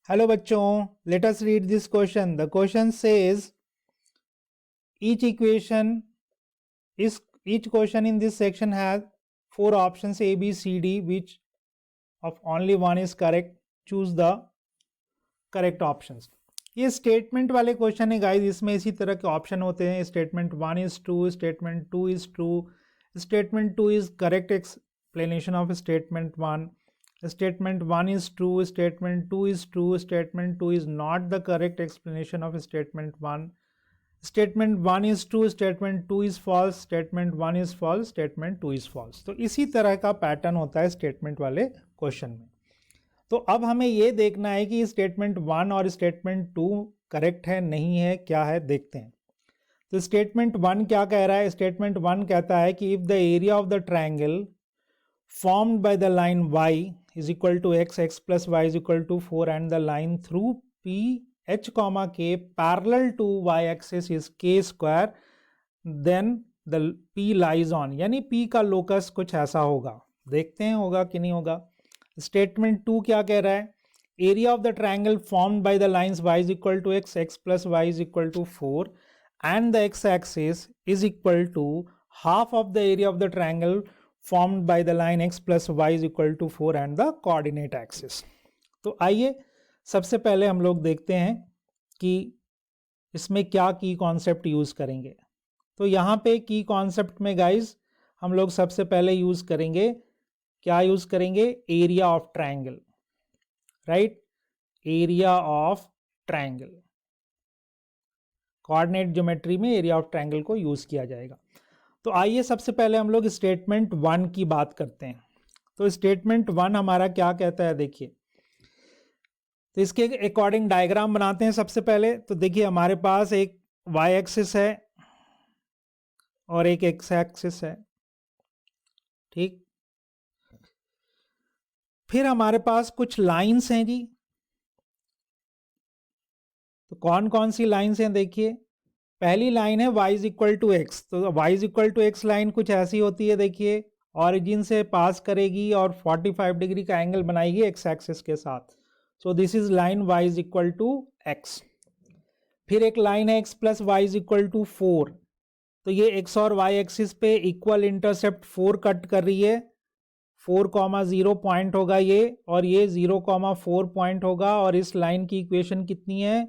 Hello बच्चों, let us read this question. The question says each equation is each question in this section has four options A, B, C, D, which of only one is correct. Choose the correct options. ये statement वाले question है guys. इसमें इसी तरह के option होते हैं. Statement 1 is true, statement 2 is true, statement 2 is correct explanation of statement 1, statement 1 is true, statement 2 is true, statement 2 is not the correct explanation of statement 1, statement 1 is true, statement 2 is false, statement 1 is false, statement 2 is false. तो इसी तरह का pattern होता है statement वाले question में. तो अब हमें ये देखना है कि स्टेटमेंट 1 और स्टेटमेंट 2 करेक्ट है नहीं है, क्या है, देखते हैं. तो स्टेटमेंट 1 क्या कह रहा है? स्टेटमेंट 1 कहता है कि if the area of the triangle formed by the line y is equal to x plus y is equal to 4 and the line through p h comma k parallel to y axis is k square, then the p lies on, यानी p का locus कुछ ऐसा होगा. देखते हैं होगा कि नहीं होगा. स्टेटमेंट 2 क्या कह रहा है? Area of the triangle formed by the lines y is equal to x plus y is equal to 4 and the x axis is equal to half of the area of the triangle formed by the line x plus y is equal to 4 and the coordinate axis. तो आइए सबसे पहले हम लोग देखते हैं कि इसमें क्या की कॉन्सेप्ट यूज़ करेंगे. तो यहाँ पे की कॉन्सेप्ट में गाइज हम लोग सबसे पहले यूज़ करेंगे, क्या यूज़ करेंगे? Area of triangle, right? Area of triangle, coordinate geometry में एरिया ऑफ ट्रायंगल को यूज़ किया जाएगा. तो आइए सबसे पहले हम लोग स्टेटमेंट 1 की बात करते हैं. तो स्टेटमेंट 1 हमारा क्या कहता है, देखिए. तो इसके अकॉर्डिंग डायग्राम बनाते हैं सबसे पहले. तो देखिए हमारे पास एक वाई एक्सिस है और एक एक्स एक्सिस है, ठीक. फिर हमारे पास कुछ लाइंस हैं जी. तो कौन कौन सी लाइंस हैं? देखिए पहली लाइन है y is equal to x. तो y is equal to X line कुछ ऐसी होती है, देखिए ऑरिजिन से पास करेगी और 45 डिग्री का एंगल बनाएगी एक्स एक्सिस के साथ. So this is line y is equal to X. फिर एक लाइन है x plus Y is equal to 4. तो ये x और y एक्सिस पे इक्वल इंटरसेप्ट 4 कट कर रही है. 4,0 पॉइंट होगा ये, और ये 0,4 पॉइंट होगा. और इस लाइन की इक्वेशन कितनी है?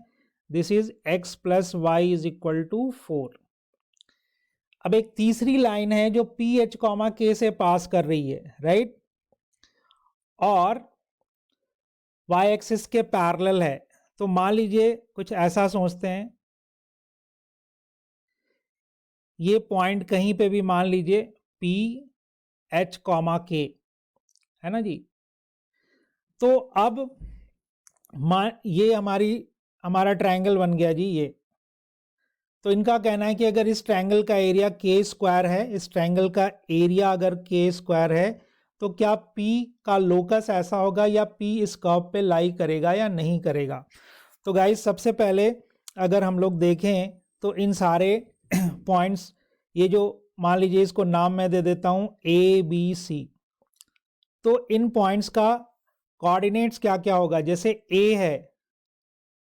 This is x plus Y is equal to 4. अब एक तीसरी लाइन है जो पी एच कॉमा के से पास कर रही है, राइट, और y एक्सिस के पैरेलल है. तो मान लीजिए कुछ ऐसा सोचते हैं, ये पॉइंट कहीं पे भी मान लीजिए पी एच कॉमा के है ना जी. तो अब ये हमारा ट्रायंगल बन गया जी ये. तो इनका कहना है कि अगर इस ट्रायंगल का एरिया के स्क्वायर है, इस ट्रायंगल का एरिया अगर के स्क्वायर है, तो क्या P का लोकस ऐसा होगा या P इस कर्व पे लाई करेगा या नहीं करेगा. तो गाइस सबसे पहले अगर हम लोग देखें तो इन सारे पॉइंट्स, ये जो मान लीजिए इसको नाम मैं दे देता हूँ ABC. तो इन पॉइंट्स का कोऑर्डिनेट्स क्या क्या होगा? जैसे A है,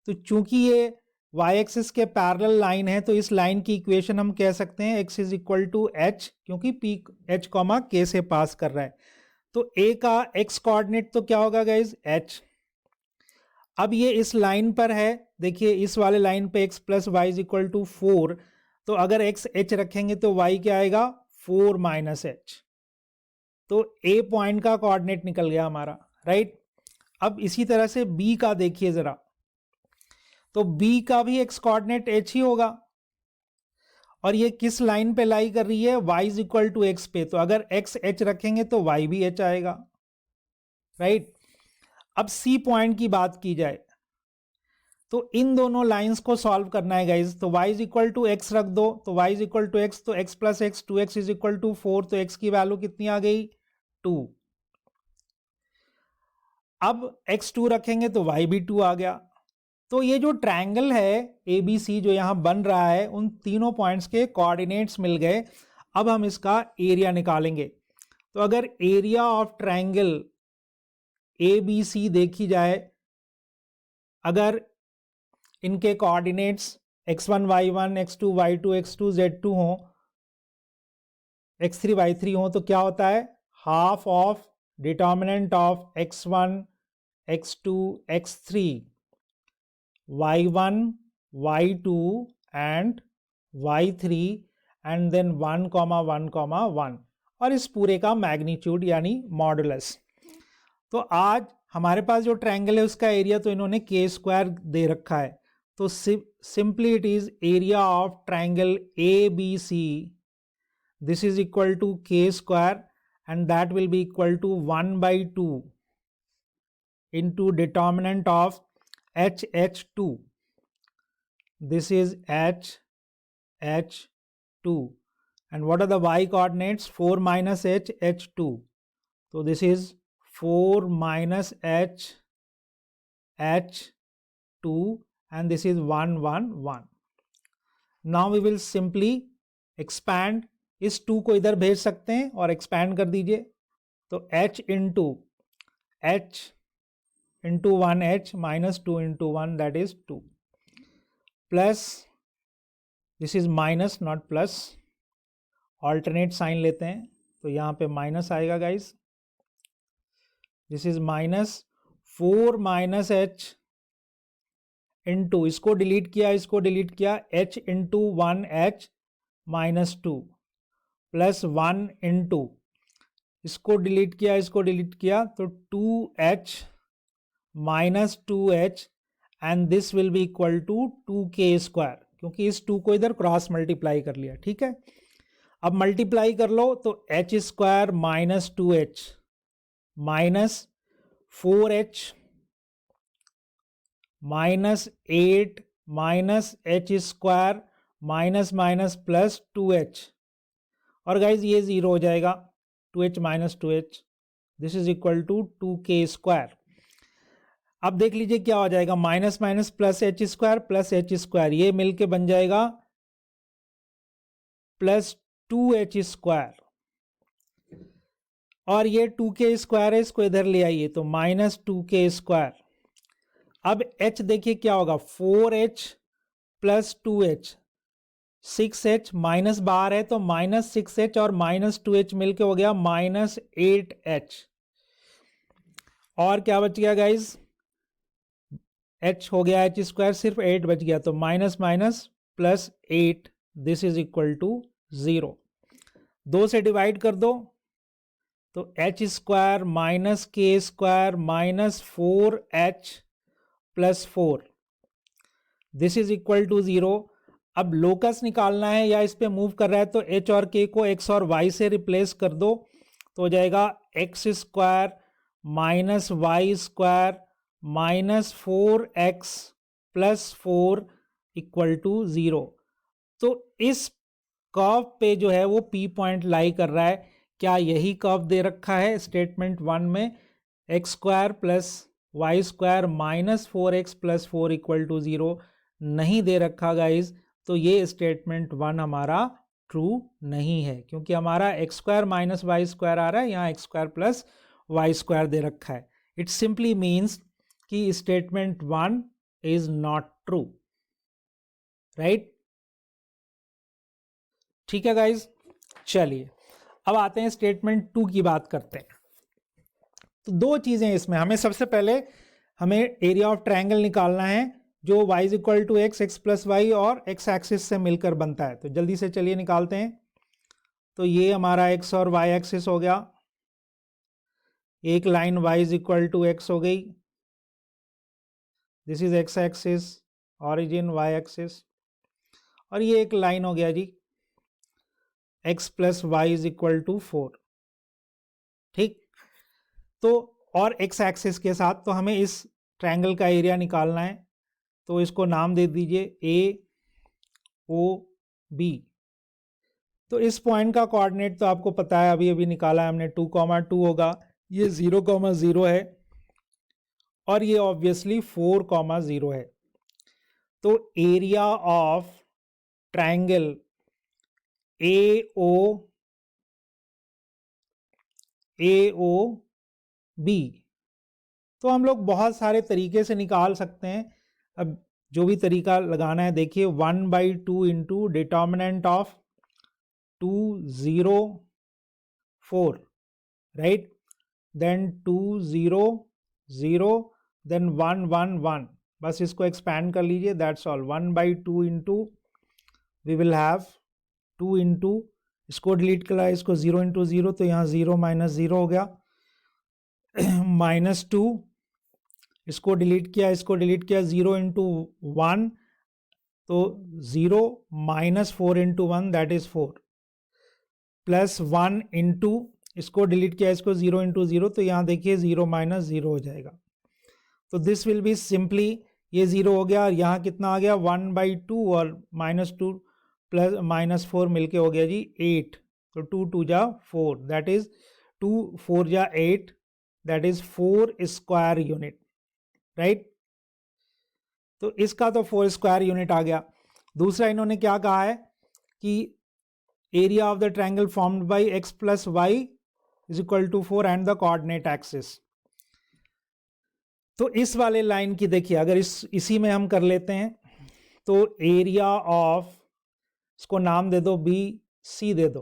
तो चूंकि ये y एक्सिस के पैरेलल लाइन है, तो इस लाइन की इक्वेशन हम कह सकते हैं x is equal to h, क्योंकि p h कॉमा k से पास कर रहा है. तो a का x कोऑर्डिनेट तो क्या होगा गाइज? h. अब ये इस लाइन पर है, देखिए इस वाले लाइन पे x plus Y is equal to 4. तो अगर x h रखेंगे तो y क्या आएगा? 4 माइनस h. तो a पॉइंट का कोऑर्डिनेट निकल गया हमारा, राइट. अब इसी तरह से b का देखिए जरा. तो b का भी x कोऑर्डिनेट h ही होगा, और ये किस लाइन पे लाई कर रही है? y is equal to x पे. तो अगर x h रखेंगे तो y भी h आएगा, राइट. अब c पॉइंट की बात की जाए तो इन दोनों लाइंस को सॉल्व करना है गाइज. तो y is equal to x रख दो, तो y is equal to x, तो x plus x 2x is equal to 4. तो x की वैल्यू कितनी आ गई? 2. अब x2 रखेंगे तो y भी 2 आ गया. तो ये जो ट्रायंगल है ABC जो यहाँ बन रहा है, उन तीनों पॉइंट्स के कोऑर्डिनेट्स मिल गए. अब हम इसका एरिया निकालेंगे. तो अगर एरिया ऑफ ट्रायंगल ABC देखी जाए अगर इनके coordinates x1 y1 x2 y2 x2 z2 हो, x3 y3 हो, तो क्या होता है, half of determinant of x1 x2 x3 y1 y2 and y3 and then 1 1 1 और इस पूरे का मैग्नीट्यूड यानी मॉडुलस। तो आज हमारे पास जो ट्रायंगल है उसका एरिया तो इन्होंने के स्क्वायर दे रखा है, तो simply it is area of triangle A B C, this is equal to K square and that will be equal to 1/2 into determinant of HH2. This is HH2. And what are the y coordinates? 4 minus H, H2. So this is 4 minus H, H2 and this is 1 1 1. Now we will simply expand, इस 2 को इधर भेज सकते हैं और expand कर दीजिए, तो H into H into 1h minus 2 into 1 that is 2 plus this is minus not plus, alternate sign लेते हैं तो यहाँ पे माइनस आएगा guys, this is minus 4 minus h into, इसको डिलीट किया इसको डिलीट किया, h into 1h minus 2 plus 1 into, इसको डिलीट किया इसको डिलीट किया तो 2h minus 2h and this will be equal to 2k square, क्योंकि इस 2 को इधर क्रॉस मल्टीप्लाई कर लिया, ठीक है। अब मल्टीप्लाई कर लो तो h square minus 2h minus 4h minus 8 minus h square minus minus plus 2h, और गाइज ये 0 हो जाएगा, 2h minus 2h, this is equal to 2k square. अब देख लीजिए क्या हो जाएगा, minus minus plus h square plus h square, ये मिलके बन जाएगा प्लस 2h स्क्वायर, और ये 2k स्क्वायर है, इसको इधर ले आइए तो माइनस 2k स्क्वायर। अब h देखिए क्या होगा, 4h plus 2h, 6h minus बाहर है तो माइनस 6h और माइनस 2h मिलके हो गया माइनस 8h, और क्या बच गया गाइज, h हो गया h स्क्वायर, सिर्फ 8 बच गया, तो minus minus plus 8, this is equal to 0। 2 से डिवाइड कर दो तो h square minus k square minus 4h plus 4, this is equal to 0। अब लोकस निकालना है या इस पे मूव कर रहा है तो h और k को x और y से रिप्लेस कर दो, तो हो जाएगा x square minus y square minus 4x plus 4 equal to 0। तो इस कर्व पे जो है वो P पॉइंट लाई कर रहा है, क्या यही कर्व दे रखा है स्टेटमेंट 1 में, x square plus y square minus 4x plus 4 equal to 0 नहीं दे रखा गाइज, तो ये स्टेटमेंट 1 हमारा ट्रू नहीं है, क्योंकि हमारा x square minus y square आ रहा है, यहाँ x square plus y square दे रखा है। इट सिंपली मीन्स कि statement 1 is not true, right, ठीक है गाइज। चलिए अब आते हैं स्टेटमेंट 2 की बात करते हैं। तो 2 चीजें इसमें, हमें सबसे पहले हमें एरिया ऑफ ट्रायंगल निकालना है जो y is equal to x, x plus y और x एक्सिस से मिलकर बनता है, तो जल्दी से चलिए निकालते हैं। तो ये हमारा x और y एक्सिस हो गया, एक line y is equal to x हो गई, this is x axis, origin y axis, और ये एक लाइन हो गया जी x plus Y is equal to 4, ठीक। तो और x एक्सिस के साथ तो हमें इस ट्रायंगल का एरिया निकालना है, तो इसको नाम दे दीजिए ए ओ बी। तो इस पॉइंट का कोऑर्डिनेट तो आपको पता है, अभी अभी निकाला है हमने, 2,2 होगा, ये 0,0 है और ये ऑब्वियसली 4,0 है। तो area of triangle A O B, तो हम लोग बहुत सारे तरीके से निकाल सकते हैं। अब जो भी तरीका लगाना है देखिए, 1/2 into determinant of 2 0 4, right, then 2 0 0, then 1 1 1, बस इसको एक्सपैंड कर लीजिए, that's all. 1/2 into we will have 2 into, इसको डिलीट करा, इसको 0 इंटू 0, तो यहाँ 0 माइनस 0 हो गया, -2, इसको डिलीट किया, इसको डिलीट किया, 0 इंटू 1, तो 0 minus 4 into 1 that is 4, plus 1 into, इसको डिलीट किया, इसको 0 इंटू 0, तो यहाँ देखिए 0 माइनस 0 हो जाएगा। तो दिस विल बी सिंपली, ये 0 हो गया और यहाँ कितना आ गया 1/2 और -2 प्लस -4 मिलके हो गया जी 8, तो 2 2 जा 4, दैट इज 2 4 जा 8, that is 4 square unit, right. तो इसका तो 4 स्क्वायर यूनिट आ गया। दूसरा इन्होंने क्या कहा है कि area of the triangle formed by x plus Y is equal to 4 and the coordinate axis. तो इस वाले लाइन की देखिए, अगर इसी में हम कर लेते हैं, तो एरिया ऑफ, इसको नाम दे दो बी सी दे दो,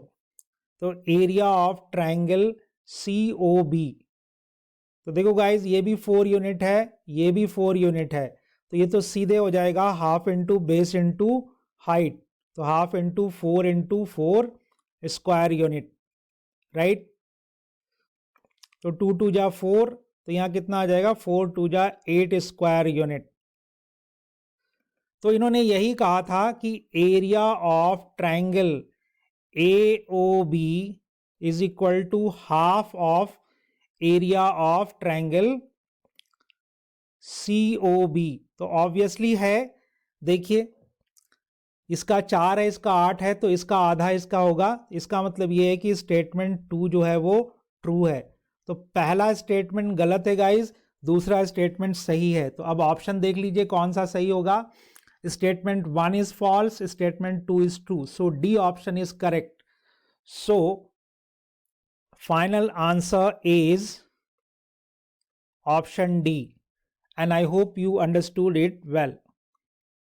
तो एरिया ऑफ ट्रायंगल COB, तो देखो गाइज ये भी 4 यूनिट है, ये भी 4 यूनिट है, तो ये तो सीधे हो जाएगा half into base into height, तो half into 4 into 4 square unit, right. तो 2 2 जा 4, तो यहाँ कितना आ जाएगा 4 2 जा 8 स्क्वायर यूनिट। तो इन्होंने यही कहा था कि area of triangle AOB is equal to half of area of triangle COB। तो ऑब्वियसली है, देखिए इसका 4 है, इसका 8 है, तो इसका आधा इसका होगा। इसका मतलब ये है कि स्टेटमेंट 2 जो है वो ट्रू है। तो पहला स्टेटमेंट गलत है गाइज, दूसरा स्टेटमेंट सही है। तो अब ऑप्शन देख लीजिए कौन सा सही होगा। Statement 1 is false, statement 2 is true, so D option is correct. So final answer is option D, and I hope you understood it well.